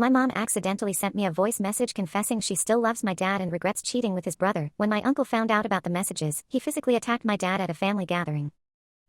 My mom accidentally sent me a voice message confessing she still loves my dad and regrets cheating with his brother. When my uncle found out about the messages, he physically attacked my dad at a family gathering.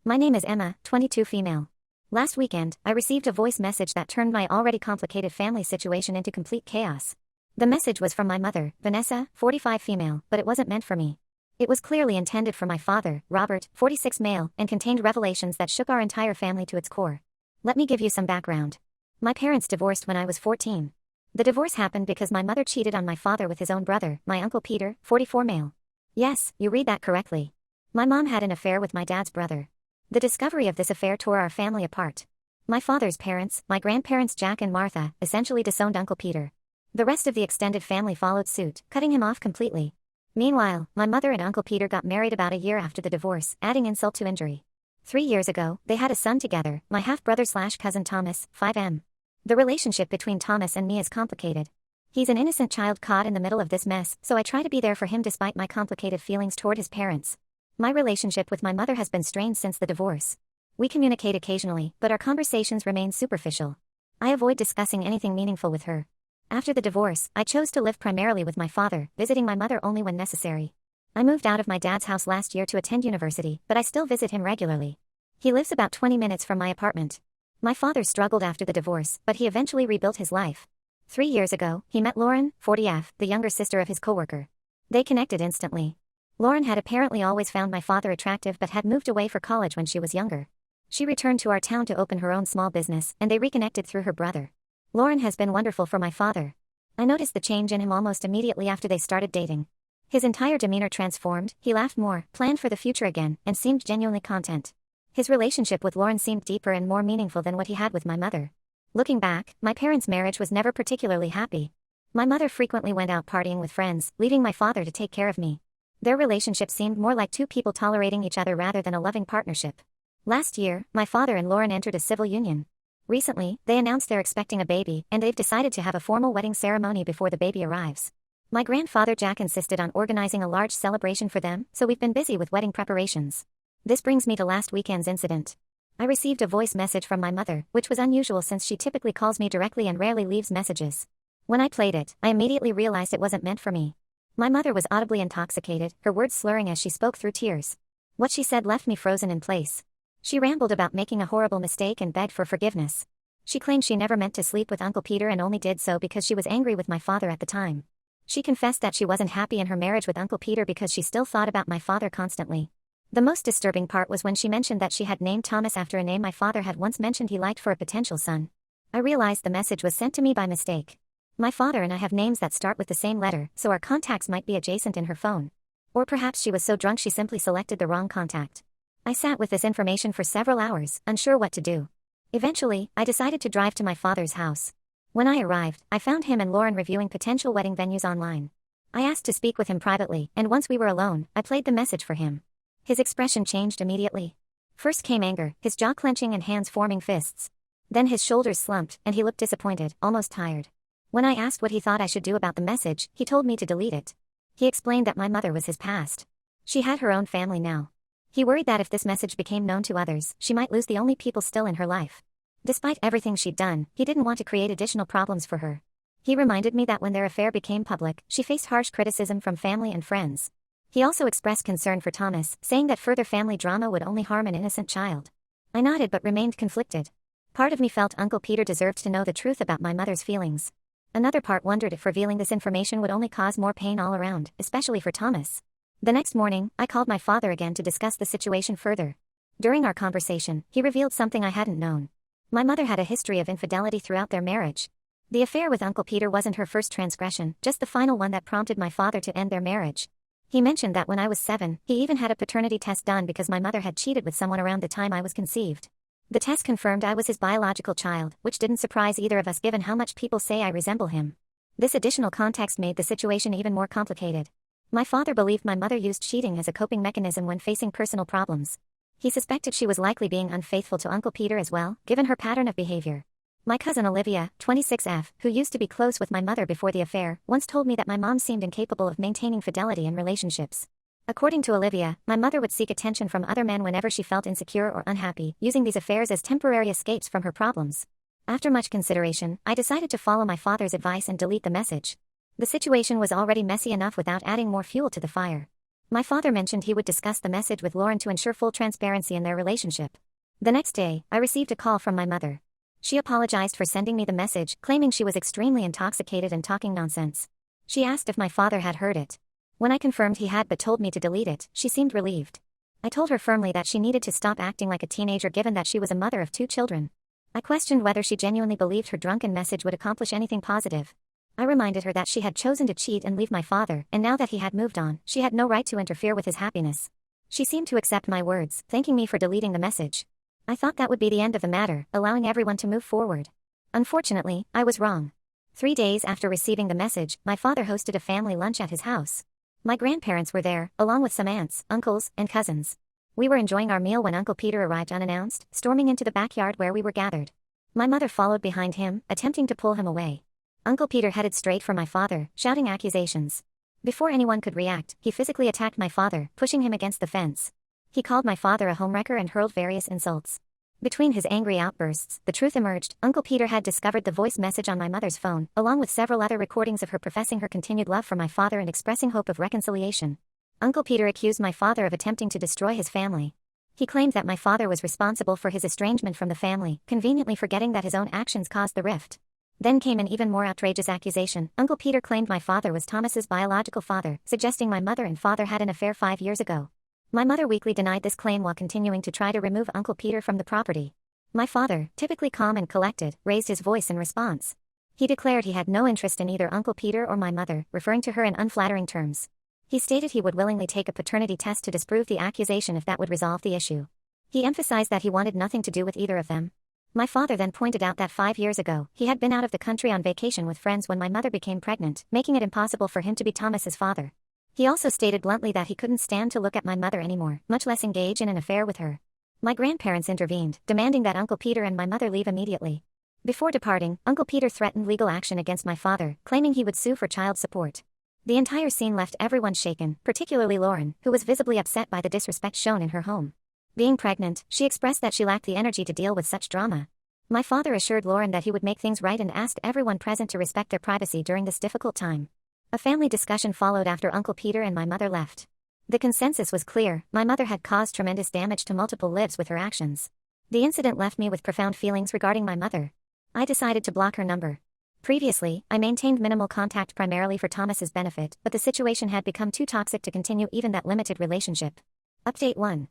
My name is Emma, 22 female. Last weekend, I received a voice message that turned my already complicated family situation into complete chaos. The message was from my mother, Vanessa, 45 female, but it wasn't meant for me. It was clearly intended for my father, Robert, 46 male, and contained revelations that shook our entire family to its core. Let me give you some background. My parents divorced when I was 14. The divorce happened because my mother cheated on my father with his own brother, my uncle Peter, 44 male. Yes, you read that correctly. My mom had an affair with my dad's brother. The discovery of this affair tore our family apart. My father's parents, my grandparents Jack and Martha, essentially disowned Uncle Peter. The rest of the extended family followed suit, cutting him off completely. Meanwhile, my mother and Uncle Peter got married about a year after the divorce, adding insult to injury. 3 years ago, they had a son together, my half-brother/cousin Thomas, 5M. The relationship between Thomas and me is complicated. He's an innocent child caught in the middle of this mess, so I try to be there for him despite my complicated feelings toward his parents. My relationship with my mother has been strained since the divorce. We communicate occasionally, but our conversations remain superficial. I avoid discussing anything meaningful with her. After the divorce, I chose to live primarily with my father, visiting my mother only when necessary. I moved out of my dad's house last year to attend university, but I still visit him regularly. He lives about 20 minutes from my apartment. My father struggled after the divorce, but he eventually rebuilt his life. 3 years ago, he met Lauren, 40F, the younger sister of his coworker. They connected instantly. Lauren had apparently always found my father attractive but had moved away for college when she was younger. She returned to our town to open her own small business, and they reconnected through her brother. Lauren has been wonderful for my father. I noticed the change in him almost immediately after they started dating. His entire demeanor transformed, he laughed more, planned for the future again, and seemed genuinely content. His relationship with Lauren seemed deeper and more meaningful than what he had with my mother. Looking back, my parents' marriage was never particularly happy. My mother frequently went out partying with friends, leaving my father to take care of me. Their relationship seemed more like two people tolerating each other rather than a loving partnership. Last year, my father and Lauren entered a civil union. Recently, they announced they're expecting a baby, and they've decided to have a formal wedding ceremony before the baby arrives. My grandfather Jack insisted on organizing a large celebration for them, so we've been busy with wedding preparations. This brings me to last weekend's incident. I received a voice message from my mother, which was unusual since she typically calls me directly and rarely leaves messages. When I played it, I immediately realized it wasn't meant for me. My mother was audibly intoxicated, her words slurring as she spoke through tears. What she said left me frozen in place. She rambled about making a horrible mistake and begged for forgiveness. She claimed she never meant to sleep with Uncle Peter and only did so because she was angry with my father at the time. She confessed that she wasn't happy in her marriage with Uncle Peter because she still thought about my father constantly. The most disturbing part was when she mentioned that she had named Thomas after a name my father had once mentioned he liked for a potential son. I realized the message was sent to me by mistake. My father and I have names that start with the same letter, so our contacts might be adjacent in her phone. Or perhaps she was so drunk she simply selected the wrong contact. I sat with this information for several hours, unsure what to do. Eventually, I decided to drive to my father's house. When I arrived, I found him and Lauren reviewing potential wedding venues online. I asked to speak with him privately, and once we were alone, I played the message for him. His expression changed immediately. First came anger, his jaw clenching and hands forming fists. Then his shoulders slumped, and he looked disappointed, almost tired. When I asked what he thought I should do about the message, he told me to delete it. He explained that my mother was his past. She had her own family now. He worried that if this message became known to others, she might lose the only people still in her life. Despite everything she'd done, he didn't want to create additional problems for her. He reminded me that when their affair became public, she faced harsh criticism from family and friends. He also expressed concern for Thomas, saying that further family drama would only harm an innocent child. I nodded but remained conflicted. Part of me felt Uncle Peter deserved to know the truth about my mother's feelings. Another part wondered if revealing this information would only cause more pain all around, especially for Thomas. The next morning, I called my father again to discuss the situation further. During our conversation, he revealed something I hadn't known. My mother had a history of infidelity throughout their marriage. The affair with Uncle Peter wasn't her first transgression, just the final one that prompted my father to end their marriage. He mentioned that when I was 7, he even had a paternity test done because my mother had cheated with someone around the time I was conceived. The test confirmed I was his biological child, which didn't surprise either of us given how much people say I resemble him. This additional context made the situation even more complicated. My father believed my mother used cheating as a coping mechanism when facing personal problems. He suspected she was likely being unfaithful to Uncle Peter as well, given her pattern of behavior. My cousin Olivia, 26F, who used to be close with my mother before the affair, once told me that my mom seemed incapable of maintaining fidelity in relationships. According to Olivia, my mother would seek attention from other men whenever she felt insecure or unhappy, using these affairs as temporary escapes from her problems. After much consideration, I decided to follow my father's advice and delete the message. The situation was already messy enough without adding more fuel to the fire. My father mentioned he would discuss the message with Lauren to ensure full transparency in their relationship. The next day, I received a call from my mother. She apologized for sending me the message, claiming she was extremely intoxicated and talking nonsense. She asked if my father had heard it. When I confirmed he had but told me to delete it, she seemed relieved. I told her firmly that she needed to stop acting like a teenager given that she was a mother of 2 children. I questioned whether she genuinely believed her drunken message would accomplish anything positive. I reminded her that she had chosen to cheat and leave my father, and now that he had moved on, she had no right to interfere with his happiness. She seemed to accept my words, thanking me for deleting the message. I thought that would be the end of the matter, allowing everyone to move forward. Unfortunately, I was wrong. 3 days after receiving the message, my father hosted a family lunch at his house. My grandparents were there, along with some aunts, uncles, and cousins. We were enjoying our meal when Uncle Peter arrived unannounced, storming into the backyard where we were gathered. My mother followed behind him, attempting to pull him away. Uncle Peter headed straight for my father, shouting accusations. Before anyone could react, he physically attacked my father, pushing him against the fence. He called my father a homewrecker and hurled various insults. Between his angry outbursts, the truth emerged. Uncle Peter had discovered the voice message on my mother's phone, along with several other recordings of her professing her continued love for my father and expressing hope of reconciliation. Uncle Peter accused my father of attempting to destroy his family. He claimed that my father was responsible for his estrangement from the family, conveniently forgetting that his own actions caused the rift. Then came an even more outrageous accusation. Uncle Peter claimed my father was Thomas's biological father, suggesting my mother and father had an affair 5 years ago. My mother weakly denied this claim while continuing to try to remove Uncle Peter from the property. My father, typically calm and collected, raised his voice in response. He declared he had no interest in either Uncle Peter or my mother, referring to her in unflattering terms. He stated he would willingly take a paternity test to disprove the accusation if that would resolve the issue. He emphasized that he wanted nothing to do with either of them. My father then pointed out that 5 years ago, he had been out of the country on vacation with friends when my mother became pregnant, making it impossible for him to be Thomas's father. He also stated bluntly that he couldn't stand to look at my mother anymore, much less engage in an affair with her. My grandparents intervened, demanding that Uncle Peter and my mother leave immediately. Before departing, Uncle Peter threatened legal action against my father, claiming he would sue for child support. The entire scene left everyone shaken, particularly Lauren, who was visibly upset by the disrespect shown in her home. Being pregnant, she expressed that she lacked the energy to deal with such drama. My father assured Lauren that he would make things right and asked everyone present to respect their privacy during this difficult time. A family discussion followed after Uncle Peter and my mother left. The consensus was clear: my mother had caused tremendous damage to multiple lives with her actions. The incident left me with profound feelings regarding my mother. I decided to block her number. Previously, I maintained minimal contact primarily for Thomas's benefit, but the situation had become too toxic to continue even that limited relationship. Update 1.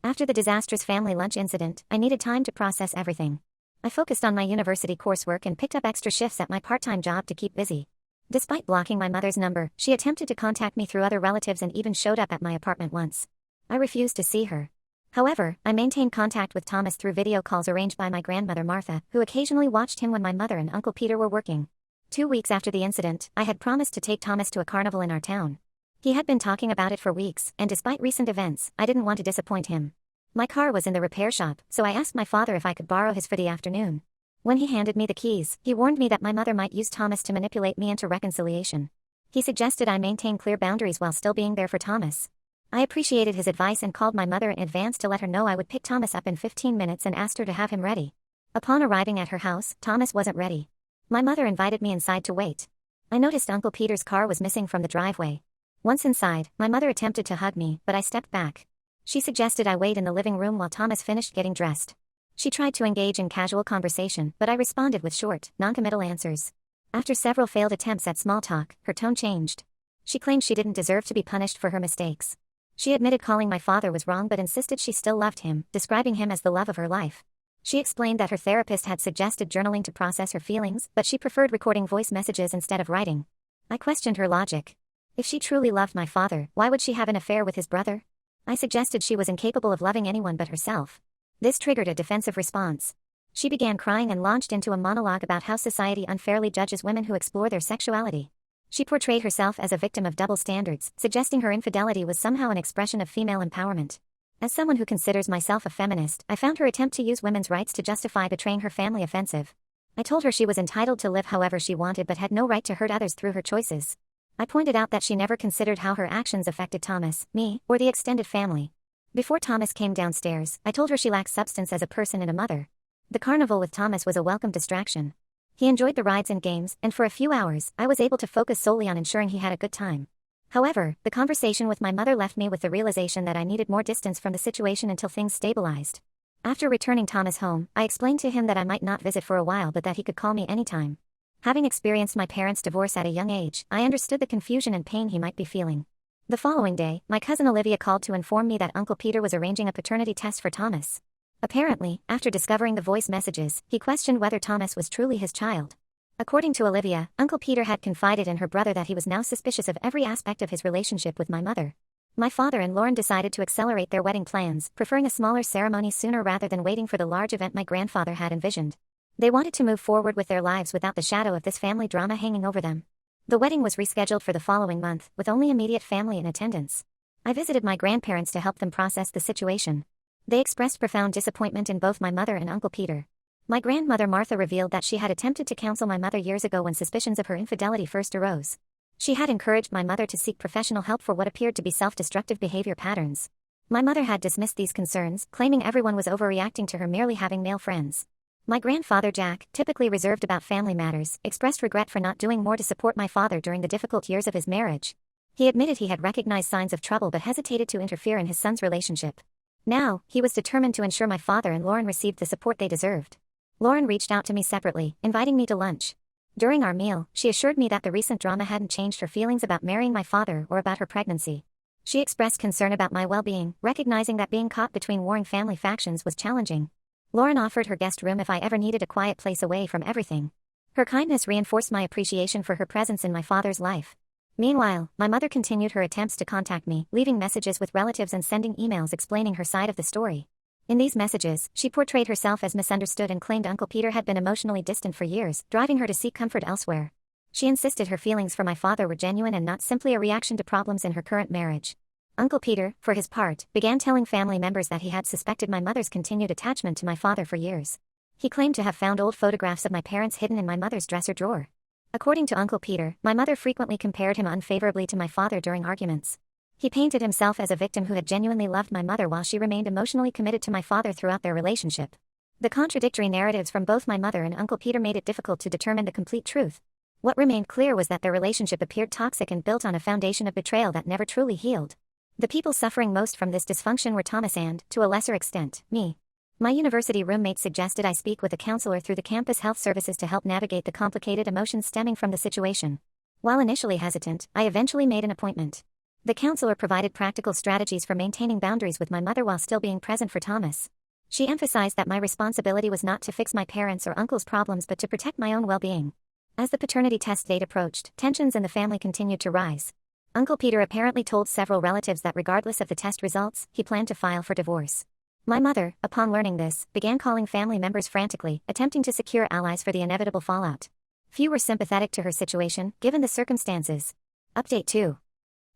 After the disastrous family lunch incident, I needed time to process everything. I focused on my university coursework and picked up extra shifts at my part-time job to keep busy. Despite blocking my mother's number, she attempted to contact me through other relatives and even showed up at my apartment once. I refused to see her. However, I maintained contact with Thomas through video calls arranged by my grandmother Martha, who occasionally watched him when my mother and Uncle Peter were working. 2 weeks after the incident, I had promised to take Thomas to a carnival in our town. He had been talking about it for weeks, and despite recent events, I didn't want to disappoint him. My car was in the repair shop, so I asked my father if I could borrow his for the afternoon. When he handed me the keys, he warned me that my mother might use Thomas to manipulate me into reconciliation. He suggested I maintain clear boundaries while still being there for Thomas. I appreciated his advice and called my mother in advance to let her know I would pick Thomas up in 15 minutes and asked her to have him ready. Upon arriving at her house, Thomas wasn't ready. My mother invited me inside to wait. I noticed Uncle Peter's car was missing from the driveway. Once inside, my mother attempted to hug me, but I stepped back. She suggested I wait in the living room while Thomas finished getting dressed. She tried to engage in casual conversation, but I responded with short, noncommittal answers. After several failed attempts at small talk, her tone changed. She claimed she didn't deserve to be punished for her mistakes. She admitted calling my father was wrong but insisted she still loved him, describing him as the love of her life. She explained that her therapist had suggested journaling to process her feelings, but she preferred recording voice messages instead of writing. I questioned her logic. If she truly loved my father, why would she have an affair with his brother? I suggested she was incapable of loving anyone but herself. This triggered a defensive response. She began crying and launched into a monologue about how society unfairly judges women who explore their sexuality. She portrayed herself as a victim of double standards, suggesting her infidelity was somehow an expression of female empowerment. As someone who considers myself a feminist, I found her attempt to use women's rights to justify betraying her family offensive. I told her she was entitled to live however she wanted but had no right to hurt others through her choices. I pointed out that she never considered how her actions affected Thomas, me, or the extended family. Before Thomas came downstairs, I told her she lacked substance as a person and a mother. The carnival with Thomas was a welcome distraction. He enjoyed the rides and games, and for a few hours, I was able to focus solely on ensuring he had a good time. However, the conversation with my mother left me with the realization that I needed more distance from the situation until things stabilized. After returning Thomas home, I explained to him that I might not visit for a while but that he could call me anytime. Having experienced my parents' divorce at a young age, I understood the confusion and pain he might be feeling. The following day, my cousin Olivia called to inform me that Uncle Peter was arranging a paternity test for Thomas. Apparently, after discovering the voice messages, he questioned whether Thomas was truly his child. According to Olivia, Uncle Peter had confided in her brother that he was now suspicious of every aspect of his relationship with my mother. My father and Lauren decided to accelerate their wedding plans, preferring a smaller ceremony sooner rather than waiting for the large event my grandfather had envisioned. They wanted to move forward with their lives without the shadow of this family drama hanging over them. The wedding was rescheduled for the following month, with only immediate family in attendance. I visited my grandparents to help them process the situation. They expressed profound disappointment in both my mother and Uncle Peter. My grandmother Martha revealed that she had attempted to counsel my mother years ago when suspicions of her infidelity first arose. She had encouraged my mother to seek professional help for what appeared to be self-destructive behavior patterns. My mother had dismissed these concerns, claiming everyone was overreacting to her merely having male friends. My grandfather Jack, typically reserved about family matters, expressed regret for not doing more to support my father during the difficult years of his marriage. He admitted he had recognized signs of trouble but hesitated to interfere in his son's relationship. Now, he was determined to ensure my father and Lauren received the support they deserved. Lauren reached out to me separately, inviting me to lunch. During our meal, she assured me that the recent drama hadn't changed her feelings about marrying my father or about her pregnancy. She expressed concern about my well-being, recognizing that being caught between warring family factions was challenging. Lauren offered her guest room if I ever needed a quiet place away from everything. Her kindness reinforced my appreciation for her presence in my father's life. Meanwhile, my mother continued her attempts to contact me, leaving messages with relatives and sending emails explaining her side of the story. In these messages, she portrayed herself as misunderstood and claimed Uncle Peter had been emotionally distant for years, driving her to seek comfort elsewhere. She insisted her feelings for my father were genuine and not simply a reaction to problems in her current marriage. Uncle Peter, for his part, began telling family members that he had suspected my mother's continued attachment to my father for years. He claimed to have found old photographs of my parents hidden in my mother's dresser drawer. According to Uncle Peter, my mother frequently compared him unfavorably to my father during arguments. He painted himself as a victim who had genuinely loved my mother while she remained emotionally committed to my father throughout their relationship. The contradictory narratives from both my mother and Uncle Peter made it difficult to determine the complete truth. What remained clear was that their relationship appeared toxic and built on a foundation of betrayal that never truly healed. The people suffering most from this dysfunction were Thomas and, to a lesser extent, me. My university roommate suggested I speak with a counselor through the campus health services to help navigate the complicated emotions stemming from the situation. While initially hesitant, I eventually made an appointment. The counselor provided practical strategies for maintaining boundaries with my mother while still being present for Thomas. She emphasized that my responsibility was not to fix my parents' or uncle's problems but to protect my own well-being. As the paternity test date approached, tensions in the family continued to rise. Uncle Peter apparently told several relatives that regardless of the test results, he planned to file for divorce. My mother, upon learning this, began calling family members frantically, attempting to secure allies for the inevitable fallout. Few were sympathetic to her situation, given the circumstances. Update 2.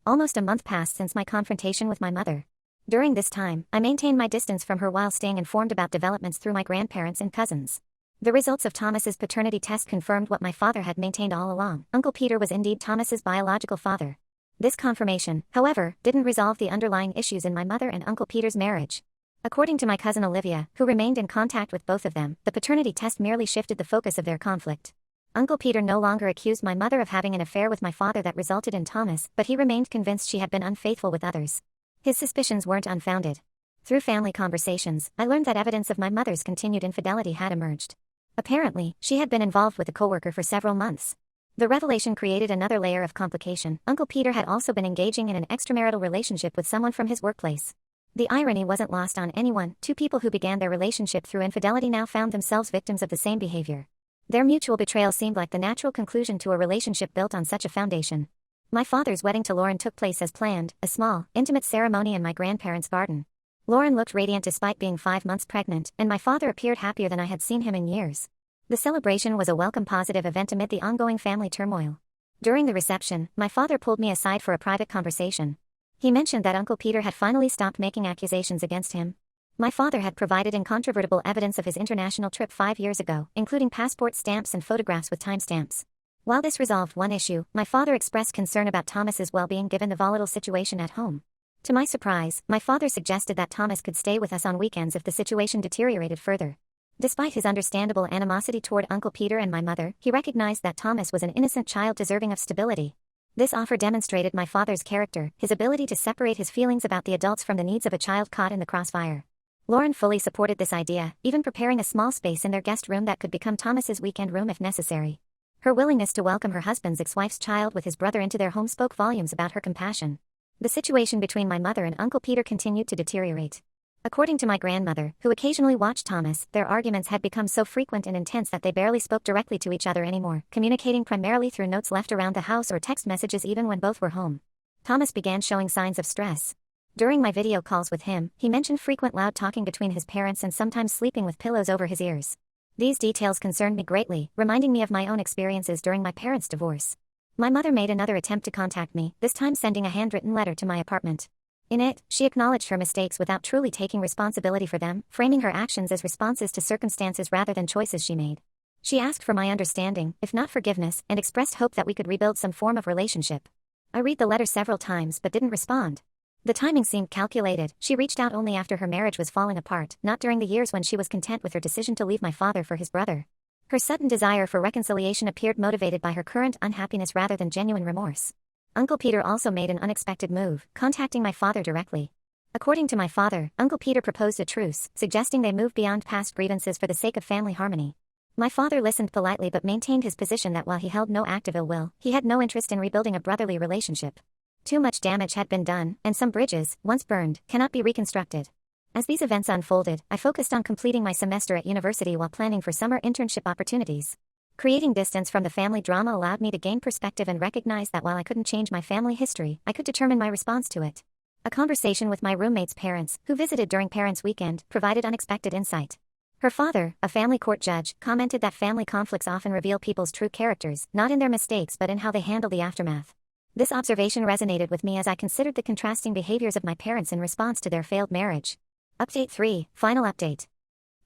Almost a month passed since my confrontation with my mother. During this time, I maintained my distance from her while staying informed about developments through my grandparents and cousins. The results of Thomas's paternity test confirmed what my father had maintained all along. Uncle Peter was indeed Thomas's biological father. This confirmation, however, didn't resolve the underlying issues in my mother and Uncle Peter's marriage. According to my cousin Olivia, who remained in contact with both of them, the paternity test merely shifted the focus of their conflict. Uncle Peter no longer accused my mother of having an affair with my father that resulted in Thomas, but he remained convinced she had been unfaithful with others. His suspicions weren't unfounded. Through family conversations, I learned that evidence of my mother's continued infidelity had emerged. Apparently, she had been involved with a coworker for several months. The revelation created another layer of complication. Uncle Peter had also been engaging in an extramarital relationship with someone from his workplace. The irony wasn't lost on anyone. Two people who began their relationship through infidelity now found themselves victims of the same behavior. Their mutual betrayal seemed like the natural conclusion to a relationship built on such a foundation. My father's wedding to Lauren took place as planned, a small, intimate ceremony in my grandparents' garden. Lauren looked radiant despite being 5 months pregnant, and my father appeared happier than I had seen him in years. The celebration was a welcome positive event amid the ongoing family turmoil. During the reception, my father pulled me aside for a private conversation. He mentioned that Uncle Peter had finally stopped making accusations against him. My father had provided incontrovertible evidence of his international trip 5 years ago, including passport stamps and photographs with timestamps. While this resolved one issue, my father expressed concern about Thomas's well-being given the volatile situation at home. To my surprise, my father suggested that Thomas could stay with us on weekends if the situation deteriorated further. Despite his understandable animosity toward Uncle Peter and my mother, he recognized that Thomas was an innocent child deserving of stability. This offer demonstrated my father's character, his ability to separate his feelings about the adults from the needs of a child caught in the crossfire. Lauren fully supported this idea, even preparing a small space in their guest room that could become Thomas's weekend room if necessary. Her willingness to welcome her husband's ex-wife's child with his brother into their home spoke volumes about her compassion. The situation between my mother and Uncle Peter continued to deteriorate. According to my grandmother, who occasionally watched Thomas, their arguments had become so frequent and intense that they barely spoke directly to each other anymore, communicating primarily through notes left around the house or text messages even when both were home. Thomas began showing signs of stress. During my video calls with him, he mentioned frequent loud talking between his parents and sometimes sleeping with pillows over his ears. These details concerned me greatly, reminding me of my own experiences during my parents' divorce. My mother made another attempt to contact me, this time sending a handwritten letter to my apartment. In it, she acknowledged her mistakes without truly taking responsibility for them, framing her actions as responses to circumstances rather than choices she made. She asked for my understanding, if not forgiveness, and expressed hope that we could rebuild some form of relationship. I read the letter several times but didn't respond. The timing seemed calculated. She reached out only after her marriage was falling apart, not during the years when she was content with her decision to leave my father for his brother. Her sudden desire for reconciliation appeared motivated by her current unhappiness rather than genuine remorse. Uncle Peter also made an unexpected move, contacting my father directly. According to my father, Uncle Peter proposed a truce, suggesting they move beyond past grievances for the sake of family harmony. My father listened politely but maintained his position that while he held no active ill will, he had no interest in rebuilding a brotherly relationship. Too much damage had been done, and some bridges, once burned, cannot be reconstructed. As these events unfolded, I focused on completing my semester at university while planning for summer internship opportunities. Creating distance from the family drama allowed me to gain perspective and recognize that while I couldn't change my family history, I could determine my response to it. A conversation with my roommate's parents, who visited during Parents' Weekend, provided unexpected insight. Her father, a family court judge, commented that family conflicts often reveal people's true characters, not in their mistakes but in how they handle the aftermath. This observation resonated with me as I considered the contrasting behaviors of my parents in response to their failed marriage. Update 3, Final Update.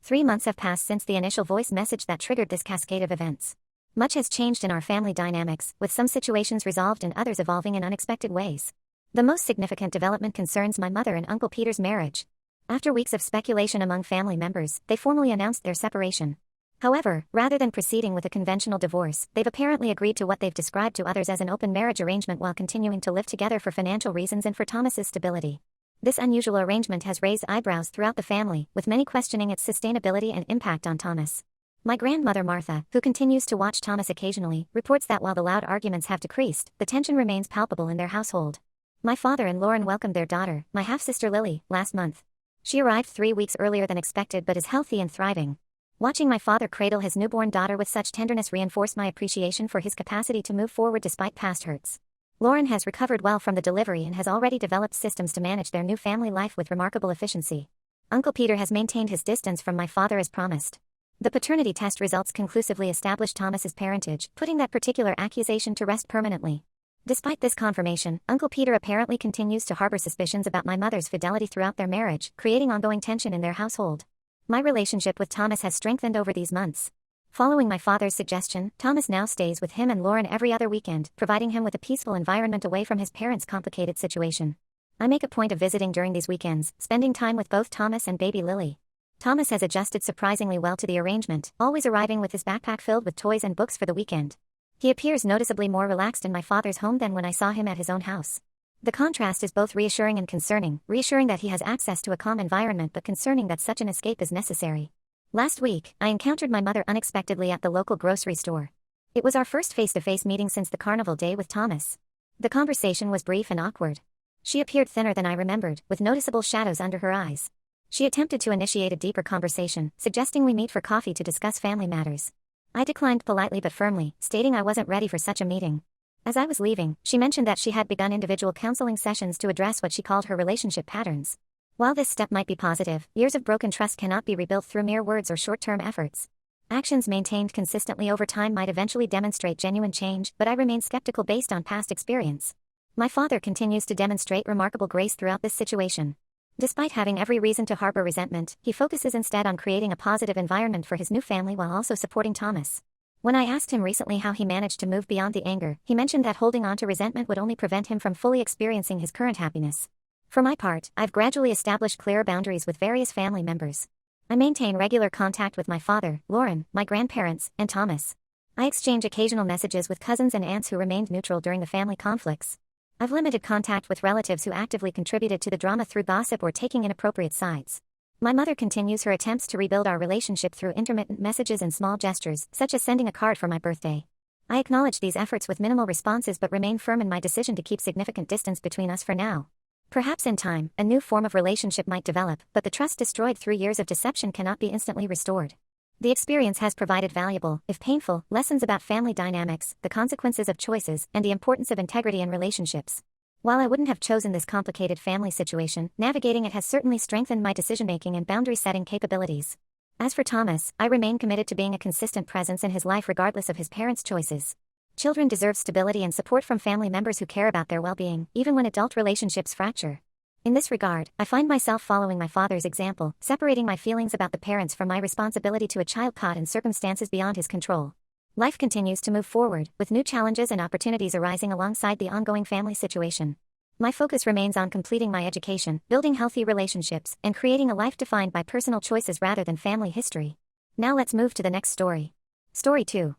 3 months have passed since the initial voice message that triggered this cascade of events. Much has changed in our family dynamics, with some situations resolved and others evolving in unexpected ways. The most significant development concerns my mother and Uncle Peter's marriage. After weeks of speculation among family members, they formally announced their separation. However, rather than proceeding with a conventional divorce, they've apparently agreed to what they've described to others as an open marriage arrangement while continuing to live together for financial reasons and for Thomas's stability. This unusual arrangement has raised eyebrows throughout the family, with many questioning its sustainability and impact on Thomas. My grandmother Martha, who continues to watch Thomas occasionally, reports that while the loud arguments have decreased, the tension remains palpable in their household. My father and Lauren welcomed their daughter, my half-sister Lily, last month. She arrived 3 weeks earlier than expected but is healthy and thriving. Watching my father cradle his newborn daughter with such tenderness reinforced my appreciation for his capacity to move forward despite past hurts. Lauren has recovered well from the delivery and has already developed systems to manage their new family life with remarkable efficiency. Uncle Peter has maintained his distance from my father as promised. The paternity test results conclusively established Thomas's parentage, putting that particular accusation to rest permanently. Despite this confirmation, Uncle Peter apparently continues to harbor suspicions about my mother's fidelity throughout their marriage, creating ongoing tension in their household. My relationship with Thomas has strengthened over these months. Following my father's suggestion, Thomas now stays with him and Lauren every other weekend, providing him with a peaceful environment away from his parents' complicated situation. I make a point of visiting during these weekends, spending time with both Thomas and baby Lily. Thomas has adjusted surprisingly well to the arrangement, always arriving with his backpack filled with toys and books for the weekend. He appears noticeably more relaxed in my father's home than when I saw him at his own house. The contrast is both reassuring and concerning, reassuring that he has access to a calm environment but concerning that such an escape is necessary. Last week, I encountered my mother unexpectedly at the local grocery store. It was our first face-to-face meeting since the carnival day with Thomas. The conversation was brief and awkward. She appeared thinner than I remembered, with noticeable shadows under her eyes. She attempted to initiate a deeper conversation, suggesting we meet for coffee to discuss family matters. I declined politely but firmly, stating I wasn't ready for such a meeting. As I was leaving, she mentioned that she had begun individual counseling sessions to address what she called her relationship patterns. While this step might be positive, years of broken trust cannot be rebuilt through mere words or short-term efforts. Actions maintained consistently over time might eventually demonstrate genuine change, but I remain skeptical based on past experience. My father continues to demonstrate remarkable grace throughout this situation. Despite having every reason to harbor resentment, he focuses instead on creating a positive environment for his new family while also supporting Thomas. When I asked him recently how he managed to move beyond the anger, he mentioned that holding on to resentment would only prevent him from fully experiencing his current happiness. For my part, I've gradually established clearer boundaries with various family members. I maintain regular contact with my father, Lauren, my grandparents, and Thomas. I exchange occasional messages with cousins and aunts who remained neutral during the family conflicts. I've limited contact with relatives who actively contributed to the drama through gossip or taking inappropriate sides. My mother continues her attempts to rebuild our relationship through intermittent messages and small gestures, such as sending a card for my birthday. I acknowledge these efforts with minimal responses but remain firm in my decision to keep significant distance between us for now. Perhaps in time, a new form of relationship might develop, but the trust destroyed through years of deception cannot be instantly restored. The experience has provided valuable, if painful, lessons about family dynamics, the consequences of choices, and the importance of integrity in relationships. While I wouldn't have chosen this complicated family situation, navigating it has certainly strengthened my decision-making and boundary-setting capabilities. As for Thomas, I remain committed to being a consistent presence in his life regardless of his parents' choices. Children deserve stability and support from family members who care about their well-being, even when adult relationships fracture. In this regard, I find myself following my father's example, separating my feelings about the parents from my responsibility to a child caught in circumstances beyond his control. Life continues to move forward, with new challenges and opportunities arising alongside the ongoing family situation. My focus remains on completing my education, building healthy relationships, and creating a life defined by personal choices rather than family history. Now let's move to the next story. Story 2.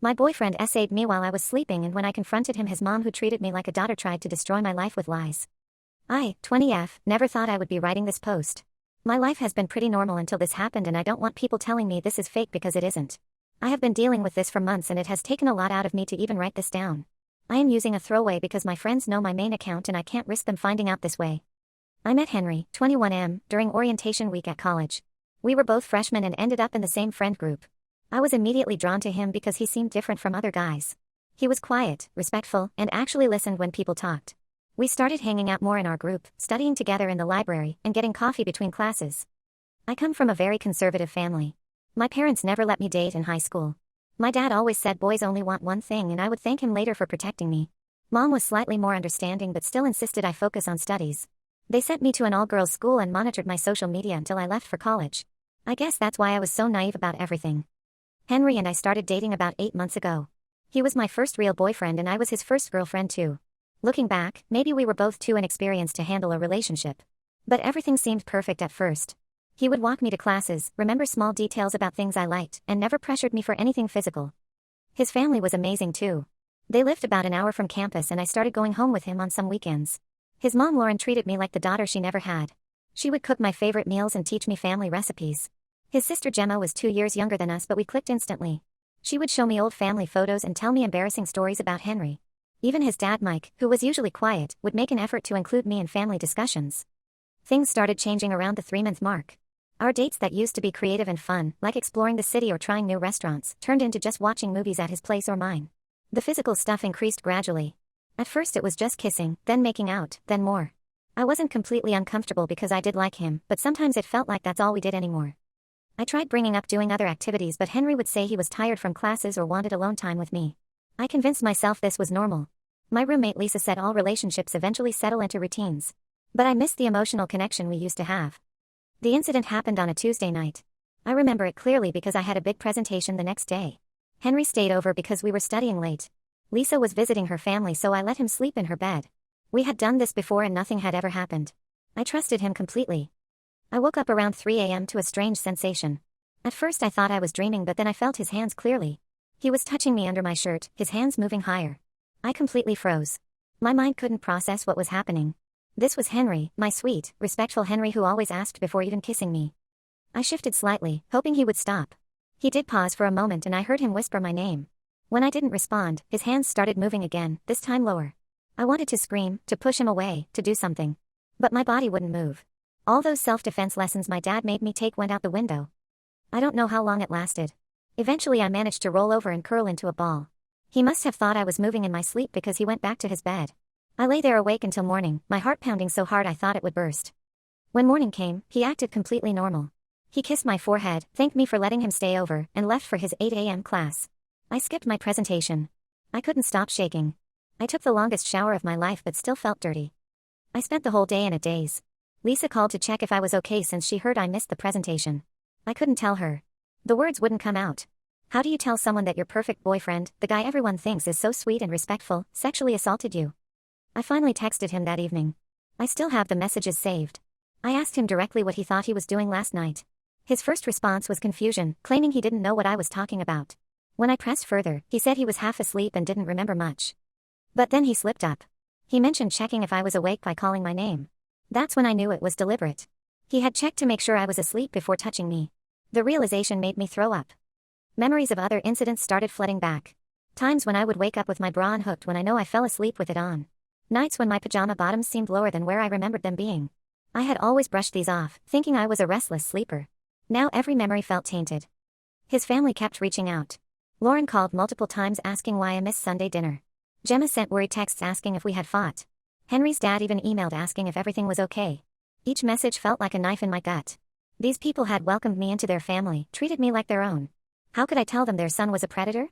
My boyfriend essayed me while I was sleeping, and when I confronted him, his mom, who treated me like a daughter, tried to destroy my life with lies. I, 20F, never thought I would be writing this post. My life has been pretty normal until this happened, and I don't want people telling me this is fake because it isn't. I have been dealing with this for months, and it has taken a lot out of me to even write this down. I am using a throwaway because my friends know my main account and I can't risk them finding out this way. I met Henry, 21M, during orientation week at college. We were both freshmen and ended up in the same friend group. I was immediately drawn to him because he seemed different from other guys. He was quiet, respectful, and actually listened when people talked. We started hanging out more in our group, studying together in the library, and getting coffee between classes. I come from a very conservative family. My parents never let me date in high school. My dad always said boys only want one thing, and I would thank him later for protecting me. Mom was slightly more understanding but still insisted I focus on studies. They sent me to an all-girls school and monitored my social media until I left for college. I guess that's why I was so naive about everything. Henry and I started dating about 8 months ago. He was my first real boyfriend and I was his first girlfriend too. Looking back, maybe we were both too inexperienced to handle a relationship. But everything seemed perfect at first. He would walk me to classes, remember small details about things I liked, and never pressured me for anything physical. His family was amazing too. They lived about an hour from campus and I started going home with him on some weekends. His mom Lauren treated me like the daughter she never had. She would cook my favorite meals and teach me family recipes. His sister Gemma was 2 years younger than us, but we clicked instantly. She would show me old family photos and tell me embarrassing stories about Henry. Even his dad Mike, who was usually quiet, would make an effort to include me in family discussions. Things started changing around the 3-month mark. Our dates that used to be creative and fun, like exploring the city or trying new restaurants, turned into just watching movies at his place or mine. The physical stuff increased gradually. At first it was just kissing, then making out, then more. I wasn't completely uncomfortable because I did like him, but sometimes it felt like that's all we did anymore. I tried bringing up doing other activities, but Henry would say he was tired from classes or wanted alone time with me. I convinced myself this was normal. My roommate Lisa said all relationships eventually settle into routines. But I missed the emotional connection we used to have. The incident happened on a Tuesday night. I remember it clearly because I had a big presentation the next day. Henry stayed over because we were studying late. Lisa was visiting her family, so I let him sleep in her bed. We had done this before and nothing had ever happened. I trusted him completely. I woke up around 3 a.m. to a strange sensation. At first I thought I was dreaming, but then I felt his hands clearly. He was touching me under my shirt, his hands moving higher. I completely froze. My mind couldn't process what was happening. This was Henry, my sweet, respectful Henry who always asked before even kissing me. I shifted slightly, hoping he would stop. He did pause for a moment and I heard him whisper my name. When I didn't respond, his hands started moving again, this time lower. I wanted to scream, to push him away, to do something. But my body wouldn't move. All those self-defense lessons my dad made me take went out the window. I don't know how long it lasted. Eventually I managed to roll over and curl into a ball. He must have thought I was moving in my sleep because he went back to his bed. I lay there awake until morning, my heart pounding so hard I thought it would burst. When morning came, he acted completely normal. He kissed my forehead, thanked me for letting him stay over, and left for his 8 a.m. class. I skipped my presentation. I couldn't stop shaking. I took the longest shower of my life but still felt dirty. I spent the whole day in a daze. Lisa called to check if I was okay since she heard I missed the presentation. I couldn't tell her. The words wouldn't come out. How do you tell someone that your perfect boyfriend, the guy everyone thinks is so sweet and respectful, sexually assaulted you? I finally texted him that evening. I still have the messages saved. I asked him directly what he thought he was doing last night. His first response was confusion, claiming he didn't know what I was talking about. When I pressed further, he said he was half asleep and didn't remember much. But then he slipped up. He mentioned checking if I was awake by calling my name. That's when I knew it was deliberate. He had checked to make sure I was asleep before touching me. The realization made me throw up. Memories of other incidents started flooding back. Times when I would wake up with my bra unhooked when I know I fell asleep with it on. Nights when my pajama bottoms seemed lower than where I remembered them being. I had always brushed these off, thinking I was a restless sleeper. Now every memory felt tainted. His family kept reaching out. Lauren called multiple times asking why I missed Sunday dinner. Gemma sent worried texts asking if we had fought. Henry's dad even emailed asking if everything was okay. Each message felt like a knife in my gut. These people had welcomed me into their family, treated me like their own. How could I tell them their son was a predator?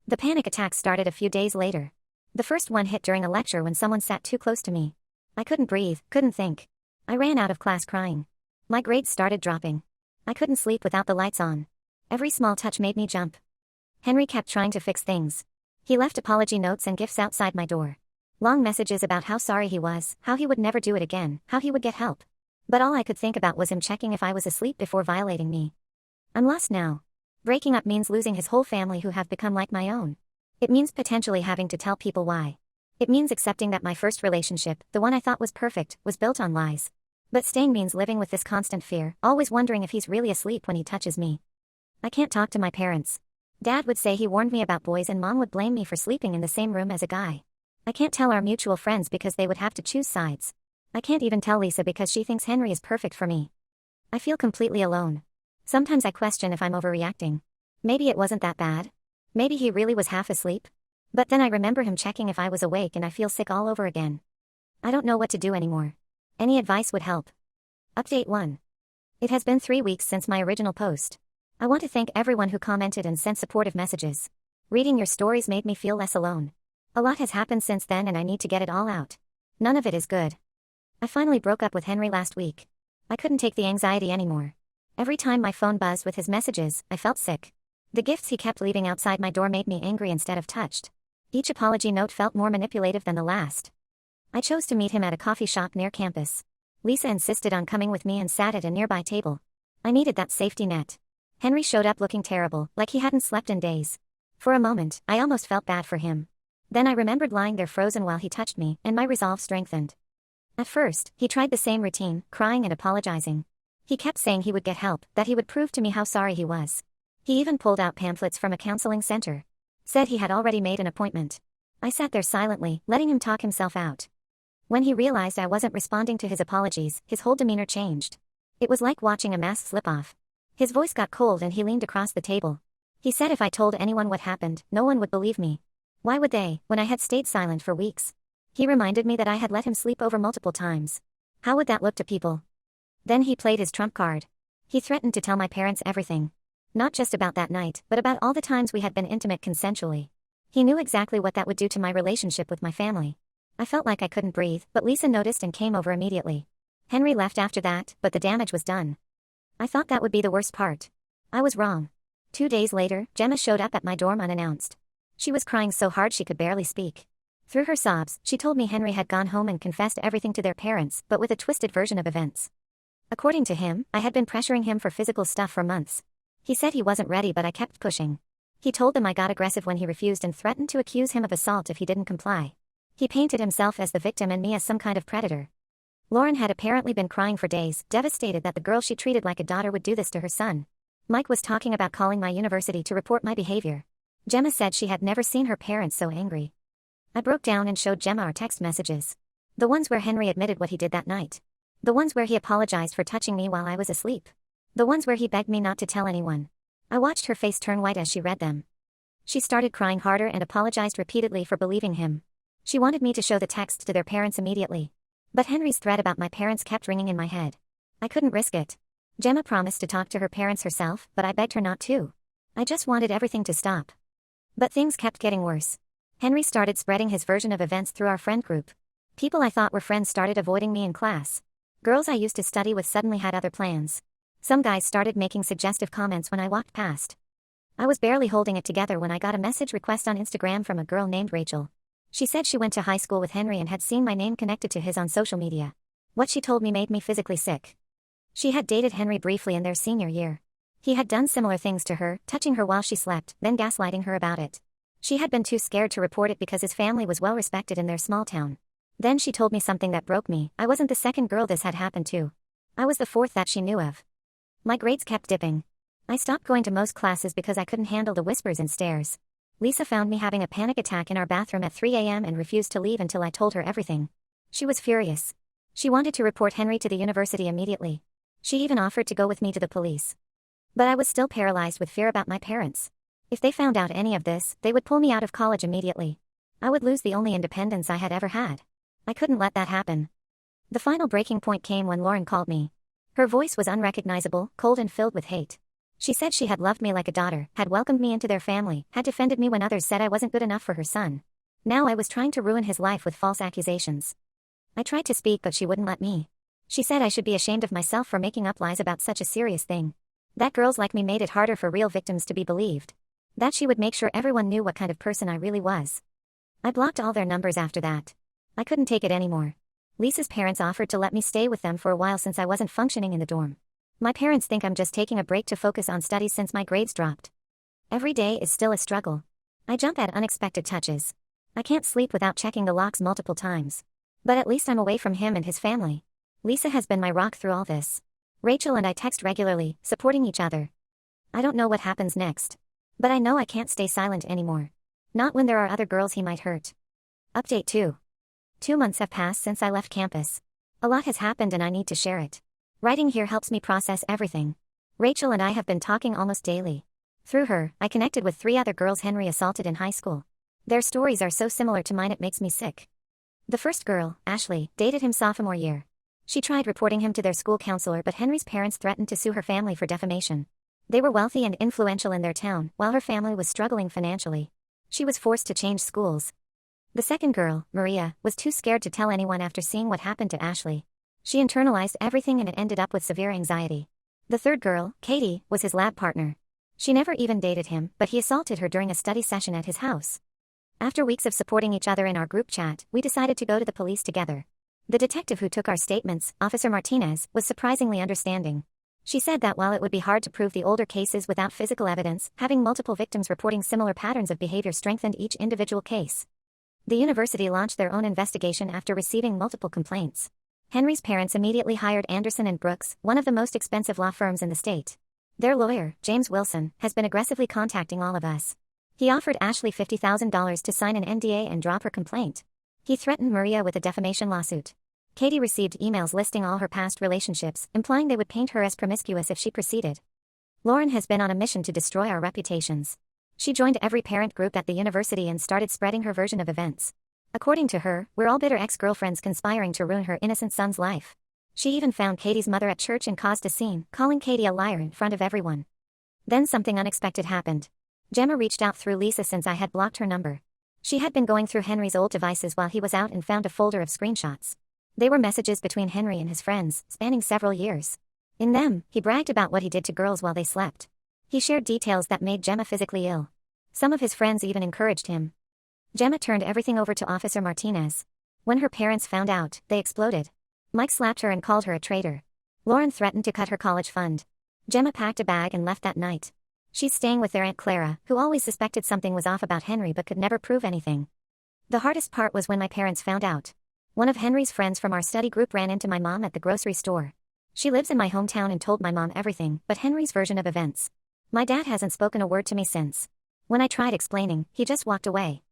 The panic attacks started a few days later. The first one hit during a lecture when someone sat too close to me. I couldn't breathe, couldn't think. I ran out of class crying. My grades started dropping. I couldn't sleep without the lights on. Every small touch made me jump. Henry kept trying to fix things. He left apology notes and gifts outside my door. Long messages about how sorry he was, how he would never do it again, how he would get help. But all I could think about was him checking if I was asleep before violating me. I'm lost now. Breaking up means losing his whole family who have become like my own. It means potentially having to tell people why. It means accepting that my first relationship, the one I thought was perfect, was built on lies. But staying means living with this constant fear, always wondering if he's really asleep when he touches me. I can't talk to my parents. Dad would say he warned me about boys and Mom would blame me for sleeping in the same room as a guy. I can't tell our mutual friends because they would have to choose sides. I can't even tell Lisa because she thinks Henry is perfect for me. I feel completely alone. Sometimes I question if I'm overreacting. Maybe it wasn't that bad. Maybe he really was half asleep. But then I remember him checking if I was awake and I feel sick all over again. I don't know what to do anymore. Any advice would help. Update 1. It has been 3 weeks since my original post. I want to thank everyone who commented and sent supportive messages. Reading your stories made me feel less alone. A lot has happened since then and I need to get it all out. None of it is good. I finally broke up with Henry last week. I couldn't take the anxiety anymore. Every time my phone buzzed with his messages, I felt sick. The gifts he kept leaving outside my door made me angry instead of touched. Each apology note felt more manipulative than the last. I chose to meet him at a coffee shop near campus. Lisa insisted on coming with me and sat at a nearby table. I needed that safety net. Henry showed up looking terrible, like he hadn't slept in days. For a moment, I almost felt bad for him. Then I remembered lying there frozen while he touched me, and my resolve strengthened. At first, he tried the same routine, crying and apologizing. He kept saying he would get help, that he would prove to me how sorry he was. He even pulled out pamphlets from a counseling center. Said he had already made an appointment. I sat there silently, letting him talk himself out. When he realized I wasn't responding to his apologies, his whole demeanor changed. It was like watching a mask slip off. His voice got cold and he leaned across the table. He said if I told anyone what happened, no one would believe me. Why would they, when I had stayed silent for weeks? He reminded me that I had let him sleep over multiple times. How would that look to people? Then he played his trump card. He threatened to tell my parents everything. Not just about that night, but about all the times we had been intimate consensually. He knew exactly what that would do to my relationship with my family. I felt like I couldn't breathe, but Lisa noticed and came over immediately. Henry left after that, but the damage was done. I thought that would be the worst part. I was wrong. 2 days later, Gemma showed up at my dorm unannounced. She was crying so hard she could barely speak. Through her sobs, she told me Henry had gone home and confessed everything to their parents, but with a twisted version of events. According to him, I had been pressuring him for physical stuff for months. He said he wasn't ready, but I kept pushing. He told them I got aggressive when he refused and threatened to accuse him of assault if he didn't comply. He painted himself as the victim and me as some kind of predator. Lauren had apparently been crying for days, devastated that the girl she treated like a daughter would do this to her son. Mike was talking about calling my university to report my behavior. Gemma said she had never seen her parents so angry. I broke down and showed Gemma our text messages. The ones where Henry admitted what he did that night. The ones where he apologized for touching me while I was asleep. The ones where he begged me not to tell anyone. I watched her face turn white as she read them. She started crying harder and apologized repeatedly for believing him. She wanted me to show the text to their parents immediately. But Henry's threat about my parents kept ringing in my head. I couldn't risk it. Gemma promised to talk to her parents herself, but I begged her not to. I just wanted everything to stop. But things kept getting worse. Henry started spreading his version of events through our friend group. People I thought were friends started avoiding me in class. Girls I used to study with suddenly had other plans. Some guys started making suggestive comments when I walked past. I was barely holding it together when I got a message request on Instagram from a girl named Rachel. She said she went to high school with Henry and had seen my name connected to his on social media. What she told me made me physically sick. She had dated Henry briefly in their senior year. He had done similar things to her, touching her while she slept, then gaslighting her about it. She had been too scared to report it because his family was well respected in their small town. Then she told me something that broke me. I wasn't the second girl this had happened to. I was the fourth that she knew of. My grades kept dipping. I stopped going to most classes because I couldn't handle the whispers and stares. Lisa found me having a panic attack in our bathroom at 3 a.m. and refused to leave until I told her everything. She was furious. She wanted to report Henry to the university immediately. She even offered to go with me to the police. But I was still paralyzed with fear about my parents. If they found out any of this, they would pull me out of college immediately. I would lose the only independence I had ever had. I couldn't let that happen. The final breaking point came when Lauren called me. Her voice was unrecognizable, cold and filled with hate. She said she had loved me like a daughter, had welcomed me into their family, had defended me when others said I wasn't good enough for her son. Now I was trying to ruin his life with false accusations. I tried to speak but she wouldn't let me. She said I should be ashamed of myself for making up lies about such a serious thing. That girls like me made it harder for real victims to be believed. That she would make sure everyone knew what kind of person I really was. I blocked all their numbers after that. I couldn't take it anymore. Lisa's parents offered to let me stay with them for a while since I wasn't functioning in the dorm. My parents think I'm just taking a break to focus on studies since my grades dropped. Every day is still a struggle. I jump at unexpected touches. I can't sleep without checking the locks multiple times. But at least I'm away from him and his family. Lisa has been my rock through all this. Rachel and I text regularly, supporting each other. I don't know what happens next. But I know I can't stay silent anymore. Not when there are other girls he might hurt. Update 2. 2 months have passed since I left campus. A lot has happened and I need to share it. Writing here helps me process everything. Rachel and I have been talking almost daily. Through her, I connected with 3 other girls Henry assaulted in high school. Their stories are so similar to mine it makes me sick. The first girl, Ashley, dated him sophomore year. She tried reporting him to their school counselor but Henry's parents threatened to sue her family for defamation. They were wealthy and influential in their town, while her family was struggling financially. She was forced to change schools. The second girl, Maria, was too scared to tell anyone after seeing what happened to Ashley. She internalized everything and it ended up with severe anxiety. The third girl, Katie, was his lab partner. She never even dated him, but he assaulted her during a study session at his house. After weeks of supporting each other in our group chat, we decided to go to the police together. The detective who took our statements, Officer Martinez, was surprisingly understanding. She said that while it would be hard to prove the older cases without physical evidence, having multiple victims reporting similar patterns of behavior strengthened each individual case. The university launched their own investigation after receiving multiple complaints. Henry's parents immediately hired Anderson and Brooks, one of the most expensive law firms in the state. Their lawyer, James Wilson, has been aggressively contacting all of us. He offered Ashley $50,000 to sign an NDA and drop her complaint. He threatened Maria with a defamation lawsuit. Katie received emails listing all her past relationships, implying they would paint her as promiscuous if she proceeded. Lauren has been on a mission to destroy our reputations. She joined every parent group at the university and started spreading her version of events. According to her, we're all bitter ex-girlfriends conspiring to ruin her innocent son's life. She even found Katie's mother at church and caused a scene, calling Katie a liar in front of everyone. Then something unexpected happened. Gemma reached out through Lisa since I had blocked her number. She had been going through Henry's old devices while he was out and found a folder of screenshots. They were messages between Henry and his friends, spanning several years. In them, he bragged about what he did to girls while they slept. He shared details that made Gemma physically ill. Some of his friends even encouraged him. Gemma turned everything over to Officer Martinez. When her parents found out, they exploded. Mike slapped her and called her a traitor. Lauren threatened to cut her college fund. Gemma packed a bag and left that night. She's staying with their Aunt Clara, who always suspected something was off about Henry but could never prove anything. The hardest part was when my parents found out. One of Henry's friends from our study group ran into my mom at the grocery store. She lives in my hometown and told my mom everything but Henry's version of events. My dad hasn't spoken a word to me since. When I tried explaining, he just walked away.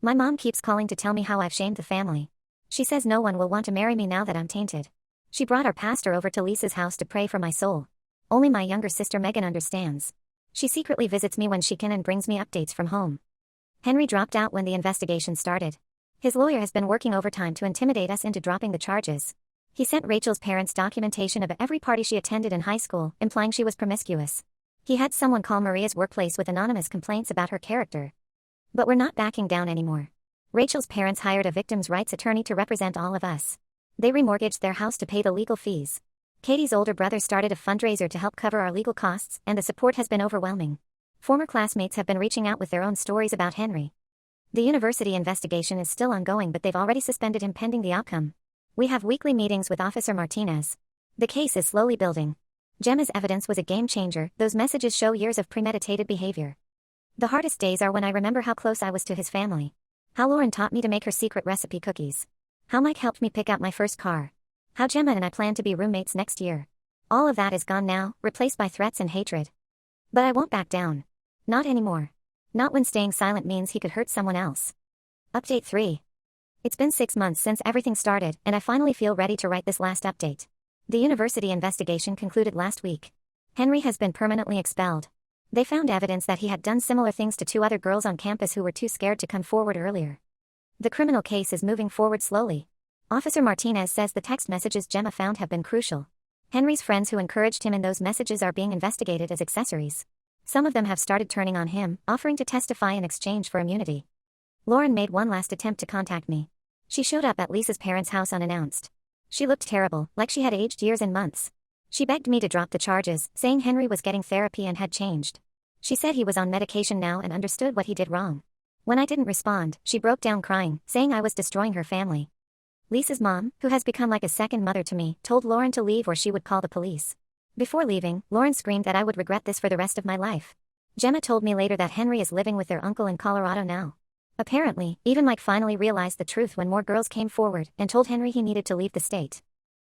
My mom keeps calling to tell me how I've shamed the family. She says no one will want to marry me now that I'm tainted. She brought our pastor over to Lisa's house to pray for my soul. Only my younger sister Megan understands. She secretly visits me when she can and brings me updates from home. Henry dropped out when the investigation started. His lawyer has been working overtime to intimidate us into dropping the charges. He sent Rachel's parents documentation of every party she attended in high school, implying she was promiscuous. He had someone call Maria's workplace with anonymous complaints about her character. But we're not backing down anymore. Rachel's parents hired a victims' rights attorney to represent all of us. They remortgaged their house to pay the legal fees. Katie's older brother started a fundraiser to help cover our legal costs, and the support has been overwhelming. Former classmates have been reaching out with their own stories about Henry. The university investigation is still ongoing, but they've already suspended him pending the outcome. We have weekly meetings with Officer Martinez. The case is slowly building. Gemma's evidence was a game changer. Those messages show years of premeditated behavior. The hardest days are when I remember how close I was to his family. How Lauren taught me to make her secret recipe cookies. How Mike helped me pick out my first car. How Gemma and I plan to be roommates next year. All of that is gone now, replaced by threats and hatred. But I won't back down. Not anymore. Not when staying silent means he could hurt someone else. Update 3. It's been 6 months since everything started, and I finally feel ready to write this last update. The university investigation concluded last week. Henry has been permanently expelled. They found evidence that he had done similar things to 2 other girls on campus who were too scared to come forward earlier. The criminal case is moving forward slowly. Officer Martinez says the text messages Gemma found have been crucial. Henry's friends who encouraged him in those messages are being investigated as accessories. Some of them have started turning on him, offering to testify in exchange for immunity. Lauren made one last attempt to contact me. She showed up at Lisa's parents' house unannounced. She looked terrible, like she had aged years and months. She begged me to drop the charges, saying Henry was getting therapy and had changed. She said he was on medication now and understood what he did wrong. When I didn't respond, she broke down crying, saying I was destroying her family. Lisa's mom, who has become like a second mother to me, told Lauren to leave or she would call the police. Before leaving, Lauren screamed that I would regret this for the rest of my life. Gemma told me later that Henry is living with their uncle in Colorado now. Apparently, even Mike finally realized the truth when more girls came forward and told Henry he needed to leave the state.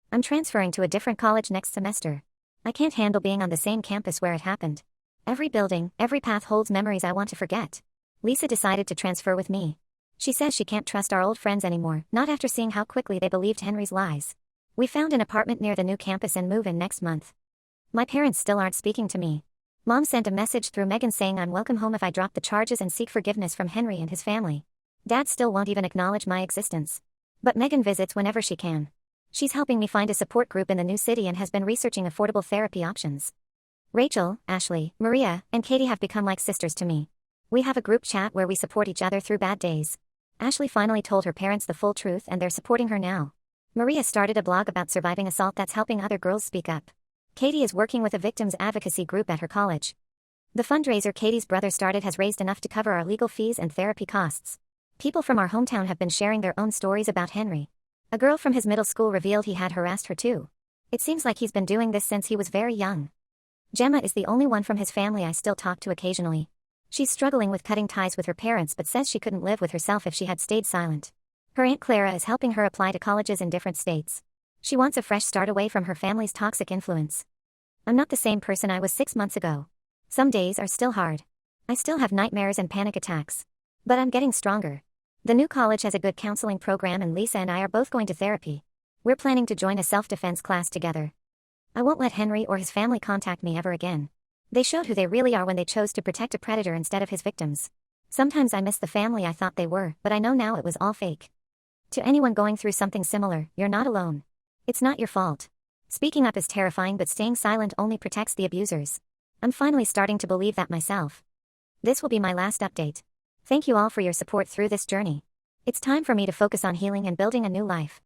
I'm transferring to a different college next semester. I can't handle being on the same campus where it happened. Every building, every path holds memories I want to forget. Lisa decided to transfer with me. She says she can't trust our old friends anymore, not after seeing how quickly they believed Henry's lies. We found an apartment near the new campus and move in next month. My parents still aren't speaking to me. Mom sent a message through Megan saying I'm welcome home if I drop the charges and seek forgiveness from Henry and his family. Dad still won't even acknowledge my existence. But Megan visits whenever she can. She's helping me find a support group in the new city and has been researching affordable therapy options. Rachel, Ashley, Maria, and Katie have become like sisters to me. We have a group chat where we support each other through bad days. Ashley finally told her parents the full truth and they're supporting her now. Maria started a blog about surviving assault that's helping other girls speak up. Katie is working with a victims advocacy group at her college. The fundraiser Katie's brother started has raised enough to cover our legal fees and therapy costs. People from our hometown have been sharing their own stories about Henry. A girl from his middle school revealed he had harassed her too. It seems like he's been doing this since he was very young. Gemma is the only one from his family I still talk to occasionally. She's struggling with cutting ties with her parents but says she couldn't live with herself if she had stayed silent. Her Aunt Clara is helping her apply to colleges in different states. She wants a fresh start away from her family's toxic influence. I'm not the same person I was 6 months ago. Some days are still hard. I still have nightmares and panic attacks. But I'm getting stronger. The new college has a good counseling program and Lisa and I are both going to therapy. We're planning to join a self-defense class together. I won't let Henry or his family contact me ever again. They showed who they really are when they chose to protect a predator instead of his victims. Sometimes I miss the family I thought they were, but I know now it was all fake. To anyone going through something similar, you're not alone. It's not your fault. Speaking up is terrifying but staying silent only protects the abusers. I'm finally starting to believe that myself. This will be my last update. Thank you all for your support through this journey. It's time for me to focus on healing and building a new life.